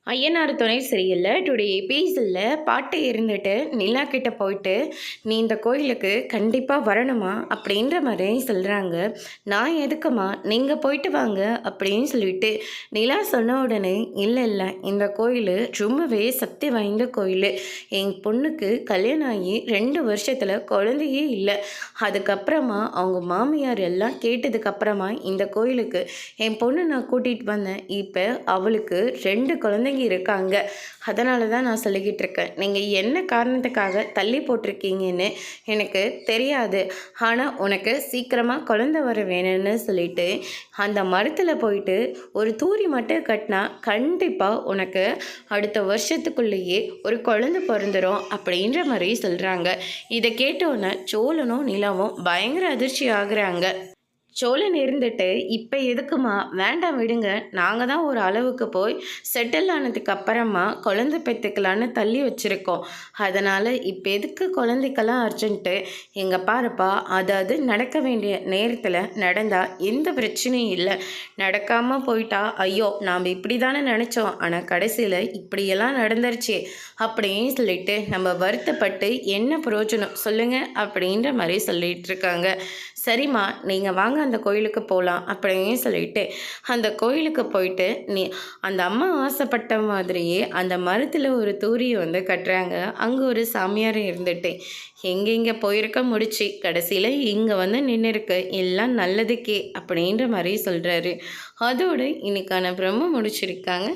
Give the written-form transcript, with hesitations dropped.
ஐயனார் துணை சரியில்ல. டுடே எபிசோட்ல பாட்டு இருந்துட்டு நிலா கிட்ட போயிட்டு, "நீ இந்த கோயிலுக்கு கண்டிப்பா வரணுமா?" அப்படின்ற மாரி சொல்றாங்க. "நான் எதுக்குமா? நீங்க போயிட்டு வாங்க." அப்படின்னு சொல்லிட்டு நிலா சொன்ன உடனே, "இல்ல இல்ல இந்த கோயிலு ரொம்பவே சக்தி வாய்ந்த கோயிலு. என் பொண்ணுக்கு கல்யாணம் ஆகி 2 வருஷத்துல குழந்தையே இல்ல. அதுக்கப்புறமா அவங்க மாமியார் எல்லாம் கேட்டதுக்கப்புறமா இந்த கோயிலுக்கு என் பொண்ணு நான் கூட்டிட்டு வந்தேன். இப்ப அவளுக்கு 2 குழந்தைங்க இருக்காங்க. அதனால தான் நான் சொல்லிக்கிட்டு இருக்கேன். நீங்க என்ன காரணத்துக்காக தள்ளி போட்டிருக்கீங்கன்னு எனக்கு தெரியாது. ஆனா உனக்கு சீக்கிரமா குழந்தை வர வேணும்னு சொல்லிட்டு அந்த மரத்துல போயிட்டு ஒரு தூரி மட்டும் கட்டினா கண்டிப்பா உனக்கு அடுத்த வருஷத்துக்குள்ளேயே ஒரு குழந்தை பிறந்துரும் அப்படின்ற மாதிரி சொல்றாங்க. இதை கேட்டோன்னே சோழனும் நிலாவும் பயங்கர அதிர்ச்சி ஆகுறாங்க. சோழன் இருந்துட்டு, "இப்ப எதுக்கும்மா? வேண்டாம் விடுங்க. நாங்க தான் ஒரு அளவுக்கு போய் செட்டில் ஆனதுக்கு அப்புறமா குழந்தை பெத்துக்கலான்னு தள்ளி வச்சிருக்கோம். அதனால இப்ப எதுக்கு குழந்தைக்கெல்லாம் அர்ஜென்ட்டு? இங்க பாருப்பா, அது நடக்க வேண்டிய நேரத்துல நடந்தா எந்த பிரச்சனையும் இல்ல. நடக்காம போயிட்டா, ஐயோ! நாம இப்படி தானே நெனச்சோம். ஆனா கடைசியில இப்படியெல்லாம் நடந்துருச்சே!" அப்படின்னு சொல்லிட்டு, நம்ம வருத்தப்பட்டு என்ன பிரயோஜனம் சொல்லுங்க? அப்படின்ற மாரி சொல்லிட்டு இருக்காங்க. "சரிம்மா, நீங்க வாங்க அந்த கோயிலுக்கு போகலாம்." அப்படின்னு சொல்லிட்டு அந்த கோயிலுக்கு போயிட்டு அந்த அம்மா ஆசைப்பட்ட மாதிரியே அந்த மரத்தில் ஒரு தூரியை வந்து கட்டுறாங்க. அங்கே ஒரு சாமியார் இருந்துட்டு, எங்கெங்கே போயிருக்க முடிச்சு கடைசியில் இங்கே வந்து நின்று இருக்கு, எல்லாம் நல்லதுக்கே அப்படின்ற மாதிரி சொல்கிறாரு. அதோடு இன்னைக்கான பிரம்ம முடிச்சிருக்காங்க.